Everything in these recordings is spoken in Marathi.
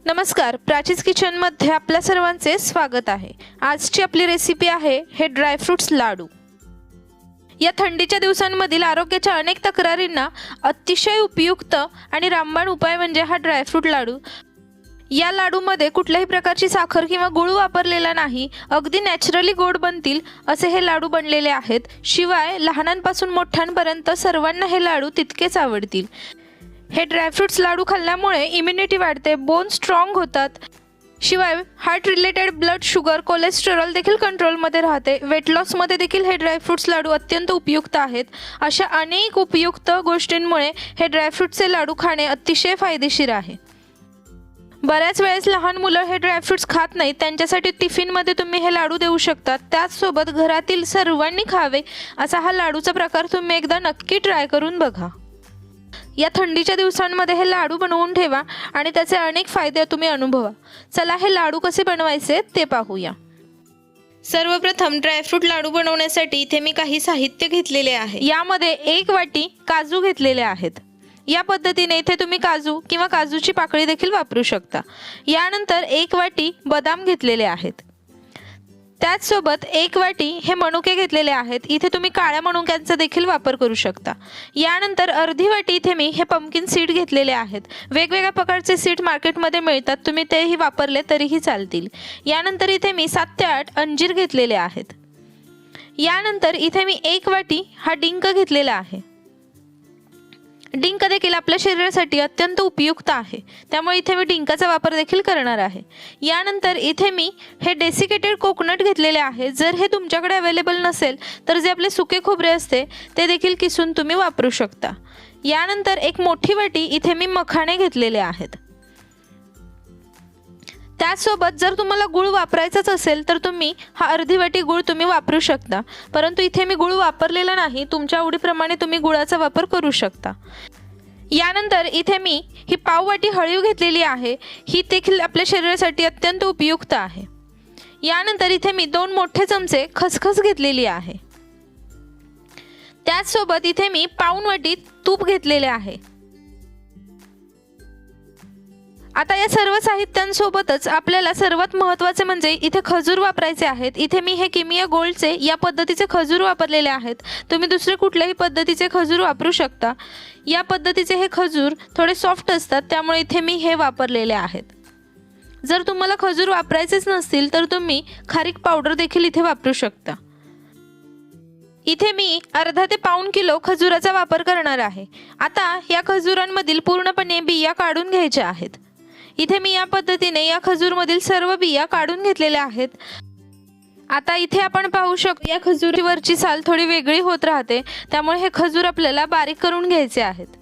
नमस्कार, प्राचीज किचनमध्ये आपल्या सर्वांचे स्वागत आहे। आजची आपली रेसिपी आहे हे ड्रायफ्रुट्स लाडू। या थंडीच्या दिवसांमधील आरोग्याच्या अनेक तक्रारींना अतिशय उपयुक्त आणि रामबाण उपाय म्हणजे हा ड्रायफ्रूट लाडू। या लाडूमध्ये कुठल्याही प्रकारची साखर किंवा गूळ वापरलेला नाही, अगदी नॅचरली गोड बनतील असे हे लाडू बनलेले आहेत। शिवाय लहानांपासून मोठ्यांपर्यंत सर्वांना हे लाडू तितकेच आवडतील। हे ड्रायफ्रुट्स लाडू खाल्ल्यामुळे इम्युनिटी वाढते, बोन स्ट्रॉंग होतात। शिवाय heart related blood sugar, cholesterol देखील कंट्रोलमध्ये राहते। वेट लॉसमध्ये देखील हे ड्रायफ्रुट्स लाडू अत्यंत उपयुक्त आहेत। अशा अनेक उपयुक्त गोष्टींमुळे हे ड्रायफ्रुट्सचे लाडू खाणे अतिशय फायदेशीर आहे। बऱ्याच वेळेस लहान मुलं हे ड्रायफ्रुट्स खात नाहीत, त्यांच्यासाठी टिफिनमध्ये तुम्ही हे लाडू देऊ शकता। त्याचसोबत घरातील सर्वांनी खावे असा हा लाडूचा प्रकार तुम्ही एकदा नक्की ट्राय करून बघा। या थंडीच्या दिवसांमध्ये हे लाडू बनवून ठेवा आणि त्याचे अनेक फायदे तुम्ही अनुभवा। चला हे लाडू कसे बनवायचे ते पाहूया। सर्वप्रथम ड्रायफ्रूट लाडू बनवण्यासाठी इथे मी काही साहित्य घेतलेले आहे। यामध्ये 1 वाटी काजू घेतलेले आहेत। या पद्धतीने इथे तुम्ही काजू किंवा काजूची पाकळी देखील वापरू शकता। यानंतर 1 वाटी बदाम घेतलेले आहेत। त्याचसोबत 1 वाटी हे मनुके घेतलेले आहेत। इथे तुम्ही काळ्या मनुक्यांचा देखील वापर करू शकता। यानंतर अर्धी वाटी इथे मी हे पंपकिन सीड घेतलेले आहेत। वेगवेगळ्या प्रकारचे सीड मार्केटमध्ये मिळतात, तुम्ही तेही वापरले तरीही चालतील। यानंतर इथे मी 7 ते 8 अंजीर घेतलेले आहेत। यानंतर इथे मी 1 वाटी हा डिंक घेतलेला आहे। डिंक देखील आपल्या शरीरासाठी अत्यंत उपयुक्त आहे, त्यामुळे इथे मी डिंकाचा वापर देखील करणार आहे। यानंतर इथे मी हे डेसिकेटेड कोकोनट घेतलेले आहे। जर हे तुमच्याकडे अवेलेबल नसेल तर जे आपले सुके खोबरे असते ते देखील किसून तुम्ही वापरू शकता। यानंतर 1 मोठी वाटी इथे मी मखाणे घेतलेले आहेत। त्याचसोबत जर तुम्हाला गूळ वापरायचाच असेल तर तुम्ही हा अर्धी वाटी गूळ तुम्ही वापरू शकता, परंतु इथे मी गूळ वापरलेला नाही, तुमच्या आवडीप्रमाणे तुम्ही गुळाचा वापर करू शकता। यानंतर इथे मी ही पाव वाटी हळीव घेतलेली आहे, ही देखील आपल्या शरीरासाठी अत्यंत उपयुक्त आहे। यानंतर इथे मी 2 मोठे चमचे खसखस घेतलेली आहे। त्याचसोबत इथे मी पाऊण वाटी तूप घेतलेले आहे। आता या सर्व साहित्यांसोबतच आपल्याला सर्वात महत्त्वाचे म्हणजे इथे खजूर वापरायचे आहेत। इथे मी हे किमिया गोल्डचे या पद्धतीचे खजूर वापरलेले आहेत। तुम्ही दुसरे कुठल्याही पद्धतीचे खजूर वापरू शकता। या पद्धतीचे हे खजूर थोडे सॉफ्ट असतात, त्यामुळे इथे मी हे वापरलेले आहेत। जर तुम्हाला खजूर वापरायचेच नसतील तर तुम्ही खारीक पावडर देखील इथे वापरू शकता। इथे मी अर्धा ते पाऊण किलो खजुराचा वापर करणार आहे। आता या खजुरांमधील पूर्णपणे बिया काढून घ्यायच्या आहेत। इथे मी या पद्धतीने या खजूरमधील सर्व बिया काढून घेतलेल्या आहेत। आता इथे आपण पाहू शकतो या खजुरीवरची साल थोडी वेगळी होत राहते, त्यामुळे हे खजूर आपल्याला बारीक करून घ्यायचे आहेत।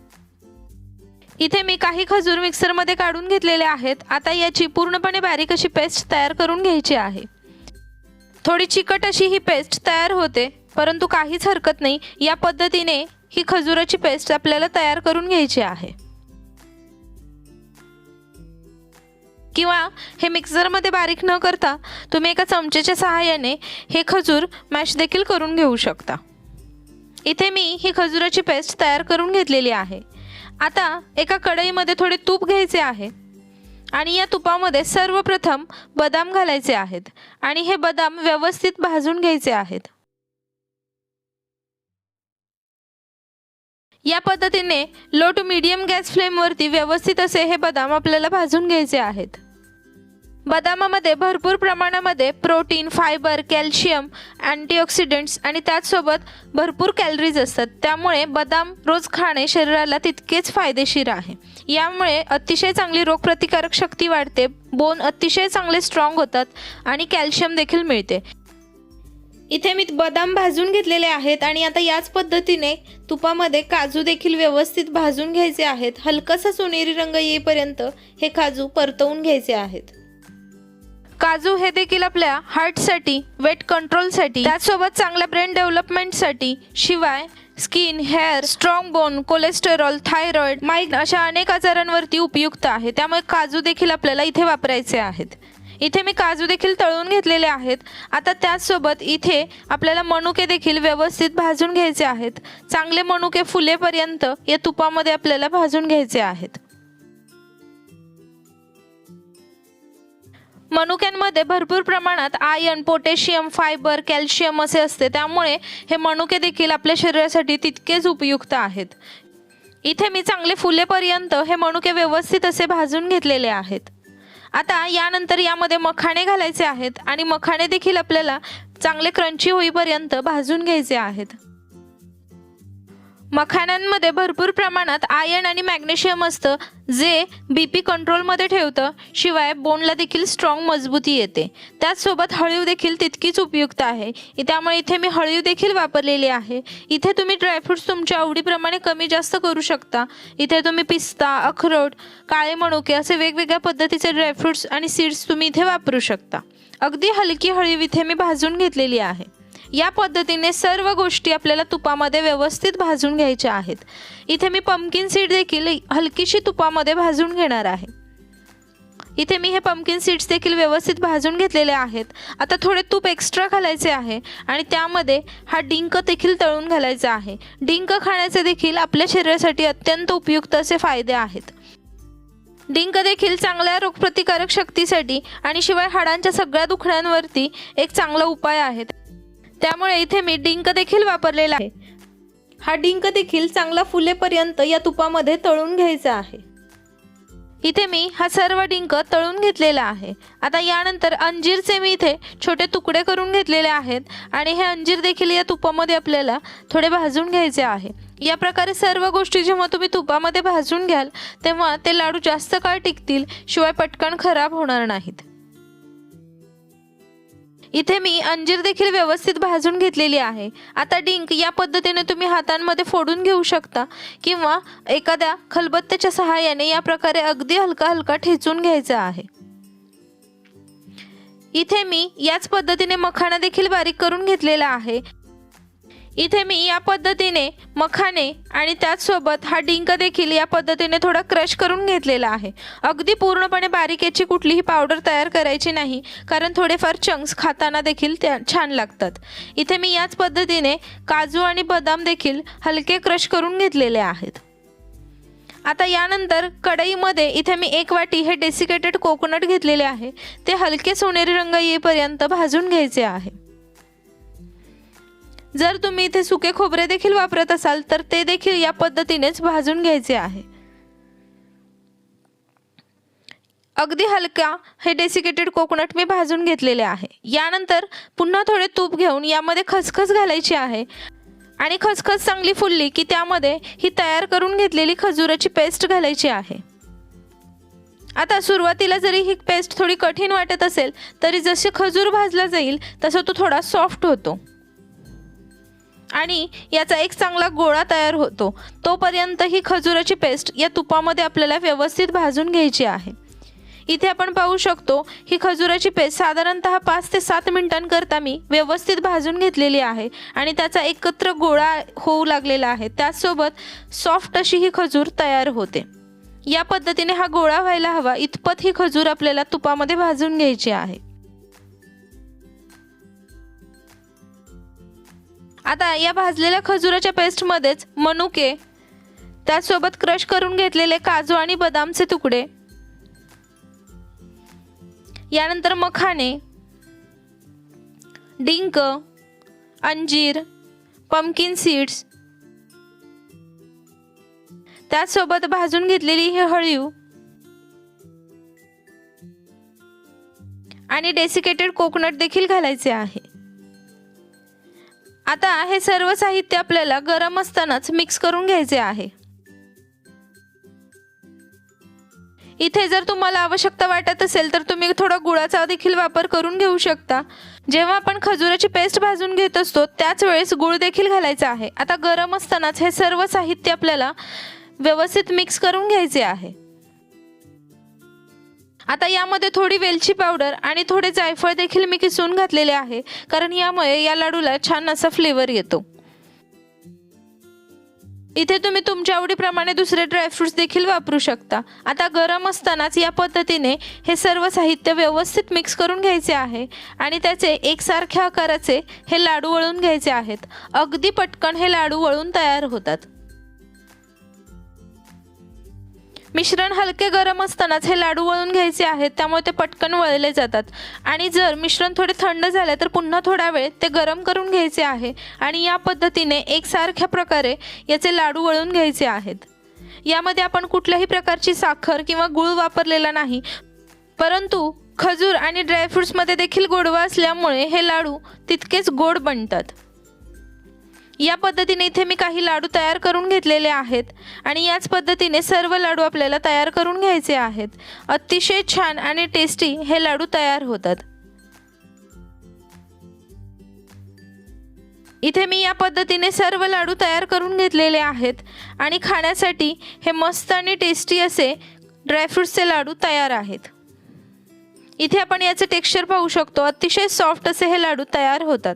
इथे मी काही खजूर मिक्सरमध्ये काढून घेतलेले आहेत। आता याची पूर्णपणे बारीक अशी पेस्ट तयार करून घ्यायची आहे। थोडी चिकट अशी ही पेस्ट तयार होते, परंतु काहीच हरकत नाही, या पद्धतीने ही खजुराची पेस्ट आपल्याला तयार करून घ्यायची आहे। किंवा हे मिक्सरमध्ये बारीक न करता तुम्ही एका चमचेच्या सहाय्याने हे खजूर मॅश देखील करून घेऊ शकता। इथे मी ही खजुराची पेस्ट तयार करून घेतलेली आहे। आता एका कढईमध्ये थोडे तूप घ्यायचे आहे आणि या तुपामध्ये सर्वप्रथम बदाम घालायचे आहेत आणि हे बदाम व्यवस्थित भाजून घ्यायचे आहेत। या पद्धतीने लो टू मीडियम गॅस फ्लेमवरती व्यवस्थित असे हे बदाम आपल्याला भाजून घ्यायचे आहेत। बदामामध्ये भरपूर प्रमाणामध्ये प्रोटीन, फायबर, कॅल्शियम, अँटीऑक्सिडंट्स आणि त्याचसोबत भरपूर कॅलरीज असतात, त्यामुळे बदाम रोज खाणे शरीराला तितकेच फायदेशीर आहे। यामुळे अतिशय चांगली रोगप्रतिकारक शक्ती वाढते, बोन अतिशय चांगले स्ट्रॉंग होतात आणि कॅल्शियम देखील मिळते। इथे मी बदाम भाजून घेतलेले आहेत आणि आता याच पद्धतीने तुपामध्ये काजू देखील व्यवस्थित भाजून घ्यायचे आहेत। हलकासा सोनेरी रंग येईपर्यंत हे काजू परतवून घ्यायचे आहेत। काजू हे देखील आपल्या हार्टसाठी, वेट कंट्रोलसाठी, त्याचसोबत चांगल्या ब्रेन डेव्हलपमेंटसाठी, शिवाय skin, hair, strong bone, cholesterol, thyroid, migraine अशा अनेक आजारांवरती उपयुक्त आहे, त्यामुळे काजू देखील आपल्याला इथे वापरायचे आहेत। इथे मी काजू देखील तळून घेतलेले आहेत। आता त्याचसोबत इथे आपल्याला मनुके देखील व्यवस्थित भाजून घ्यायचे आहेत। चांगले मनुके फुलेपर्यंत या तुपामध्ये आपल्याला भाजून घ्यायचे आहेत। मनुक्यांमध्ये भरपूर प्रमाणात आयर्न, पोटॅशियम, फायबर, कॅल्शियम असे असते, त्यामुळे हे मनुके देखील आपल्या शरीरासाठी तितकेच उपयुक्त आहेत. इथे मी चांगले फुलेपर्यंत हे मनुके व्यवस्थित असे भाजून घेतलेले आहेत. आता यानंतर यामध्ये मखाणे घालायचे आहेत आणि मखाणे देखील आपल्याला चांगले क्रंची होईपर्यंत भाजून घ्यायचे आहेत. मखाण्यांमध्ये भरपूर प्रमाणात आयर्न आणि मॅग्नेशियम असतं, जे बीपी कंट्रोलमध्ये ठेवतं. शिवाय बोनला देखील स्ट्रॉंग मजबूती येते. त्याचसोबत हळीव देखील तितकीच उपयुक्त आहे, त्यामुळे इथे मी हळीव देखील वापरलेली आहे. इथे तुम्ही ड्रायफ्रुट्स तुमच्या आवडीप्रमाणे कमी जास्त करू शकता. इथे तुम्ही पिस्ता, अक्रोड, काळे मनुके असे वेगवेगळ्या पद्धतीचे ड्रायफ्रुट्स आणि सीड्स तुम्ही इथे वापरू शकता. अगदी हलकी हळीव इथे मी भाजून घेतलेली आहे. या पद्धतीने सर्व गोष्टी आपल्याला तुपामध्ये व्यवस्थित भाजून घ्यायच्या आहेत. इथे मी पंपकिन सीड देखील हलकीशी तुपामध्ये भाजून घेणार आहे. इथे मी हे पंपकिन सीड्स देखील व्यवस्थित भाजून घेतलेले आहेत. आता थोडे तूप एक्स्ट्रा घालायचे आहे आणि त्यामध्ये हा डिंक देखील तळून घालायचा आहे. डिंक खाण्याचे देखील आपल्या शरीरासाठी अत्यंत उपयुक्त असे फायदे आहेत. डिंक देखील चांगल्या रोगप्रतिकारक शक्तीसाठी आणि शिवाय हाडांच्या सगळ्या दुखण्यांवरती एक चांगला उपाय आहे. त्यामुळे इथे मी डिंक देखील वापरलेला आहे. हा डिंक देखील चांगला फुलेपर्यंत या तुपामध्ये तळून घ्यायचा आहे. इथे मी हा सर्व डिंक तळून घेतलेला आहे. आता यानंतर अंजीरचे मी इथे छोटे तुकडे करून घेतलेले आहेत आणि हे अंजीर देखील या तुपामध्ये आपल्याला थोडे भाजून घ्यायचे आहे. या प्रकारे सर्व गोष्टी जेव्हा तुम्ही तुपामध्ये भाजून घ्याल तेव्हा ते लाडू जास्त काळ टिकतील, शिवाय पटकन खराब होणार नाहीत. इथे मी अंजीर देखील व्यवस्थित भाजून घेतलेली आहे. आता डिंक या पद्धतीने तुम्ही हातांमध्ये फोडून घेऊ शकता किंवा एखाद्या खलबत्त्याच्या सहाय्याने या प्रकारे अगदी हलका हलका ठेचून घ्यायचा आहे. इथे मी याच पद्धतीने मखाना देखील बारीक करून घेतलेला आहे. इथे मी या पद्धतीने मखाने आणि त्याचसोबत हा डिंक देखील या पद्धतीने थोडा क्रश करून घेतलेला आहे. अगदी पूर्णपणे बारीक याची कुठलीही पावडर तयार करायची नाही, कारण थोडेफार चंक्स खाताना देखील छान लागतात. इथे मी याच पद्धतीने काजू आणि बदाम देखील हलके क्रश करून घेतलेले आहेत. आता यानंतर कढईमध्ये इथे मी 1 वाटी हे डेसिकेटेड कोकोनट घेतलेले आहे. ते हलके सोनेरी रंग येईपर्यंत भाजून घ्यायचे आहे. जर तुम्ही इथे सुके खोबरे देखील वापरत असाल तर ते देखील या पद्धतीनेच भाजून घ्यायचे आहे. अगदी हलका हे डेसिकेटेड कोकोनट मी भाजून घेतलेले आहे. यानंतर पुन्हा थोडे तूप घेऊन यामध्ये खसखस घालायची आहे आणि खसखस चांगली फुलली की त्यामध्ये ही तयार करून घेतलेली खजुराची पेस्ट घालायची आहे. आता सुरुवातीला जरी ही पेस्ट थोडी कठीण वाटत असेल तरी जसे खजूर भाजला जाईल तसं तो थोडा सॉफ्ट होतो आणि याचा एक चांगला गोळा तयार होतो. तोपर्यंत ही खजुराची पेस्ट या तुपामध्ये आपल्याला व्यवस्थित भाजून घ्यायची आहे. इथे आपण पाहू शकतो ही खजुराची पेस्ट साधारणतः 5 ते 7 मिनिटांकरता मी व्यवस्थित भाजून घेतलेली आहे आणि त्याचा एकत्र गोळा होऊ लागलेला आहे. त्याचसोबत सॉफ्ट अशी ही खजूर तयार होते. या पद्धतीने हा गोळा व्हायला हवा इतपत ही खजूर आपल्याला तुपामध्ये भाजून घ्यायची आहे. आता या भाजलेल्या खजुराच्या पेस्टमध्येच मनुके, त्यासोबत क्रश करून घेतलेले काजू आणि बदामचे तुकडे, यानंतर मखाने, डिंक, अंजीर, पंपकिन सीड्स, त्यासोबत भाजून घेतलेली ही हळीव आणि डेसिकेटेड कोकोनट देखील घालायचे आहे. आता हे सर्व साहित्य आपल्याला गरम असतानाच मिक्स करून घ्यायचे आहे. इथे जर तुम्हाला आवश्यकता वाटत असेल तर तुम्ही थोडा गुळाचा देखील वापर करून घेऊ शकता. जेव्हा आपण खजुराची पेस्ट भाजून घेत असतो त्याच वेळेस गुळ देखील घालायचा आहे. आता गरम असतानाच हे सर्व साहित्य आपल्याला व्यवस्थित मिक्स करून घ्यायचे आहे. आता यामध्ये थोडी वेलची पावडर आणि थोडे जायफळ देखील मी किसून घातलेले आहे, कारण यामुळे या लाडूला छान असा फ्लेवर येतो. इथे तुम्ही तुमच्या आवडीप्रमाणे दुसरे ड्रायफ्रुट्स देखील वापरू शकता. आता गरम असतानाच या पद्धतीने हे सर्व साहित्य व्यवस्थित मिक्स करून घ्यायचे आहे आणि त्याचे एकसारख्या आकाराचे हे लाडू वळून घ्यायचे आहेत. अगदी पटकन हे लाडू वळून तयार होतात. मिश्रण हलके गरम असतानाच हे लाडू वळून घ्यायचे आहेत, त्यामुळे ते पटकन वळले जातात. आणि जर मिश्रण थोडे थंड झाले तर पुन्हा थोडा वेळ ते गरम करून घ्यायचे आहे आणि या पद्धतीने एकसारख्या प्रकारे याचे लाडू वळून घ्यायचे आहेत. यामध्ये आपण कुठल्याही प्रकारची साखर किंवा गूळ वापरलेला नाही, परंतु खजूर आणि ड्रायफ्रुट्समध्ये देखील गोडवा असल्यामुळे हे लाडू तितकेच गोड बनतात. या पद्धतीने इथे मी काही लाडू तयार करून घेतलेले आहेत आणि याच पद्धतीने सर्व लाडू आपल्याला तयार करून घ्यायचे आहेत. अतिशय छान आणि टेस्टी हे लाडू तयार होतात. इथे मी या पद्धतीने सर्व लाडू तयार करून घेतलेले आहेत आणि खाण्यासाठी हे मस्त आणि टेस्टी असे ड्रायफ्रुट्सचे लाडू तयार आहेत. इथे आपण याचे टेक्स्चर पाहू शकतो. अतिशय सॉफ्ट असे हे लाडू तयार होतात.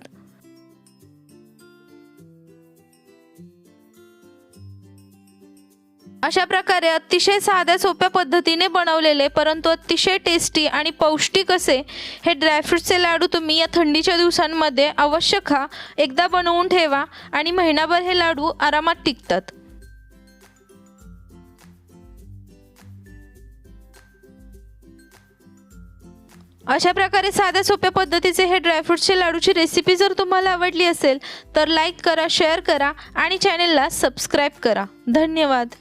अशा प्रकारे अतिशय साध्या सोप्या पद्धतीने बनवलेले परंतु अतिशय टेस्टी आणि पौष्टिक असे हे ड्रायफ्रुट्सचे लाडू तुम्ही या थंडीच्या दिवसांमध्ये अवश्य खा. एकदा बनवून ठेवा आणि महिनाभर हे लाडू आरामात टिकतात. अशा प्रकारे साध्या सोप्या पद्धतीचे हे ड्रायफ्रुट्सचे लाडूची रेसिपी जर तुम्हाला आवडली असेल तर लाईक करा, शेअर करा आणि चॅनेलला सबस्क्राईब करा. धन्यवाद.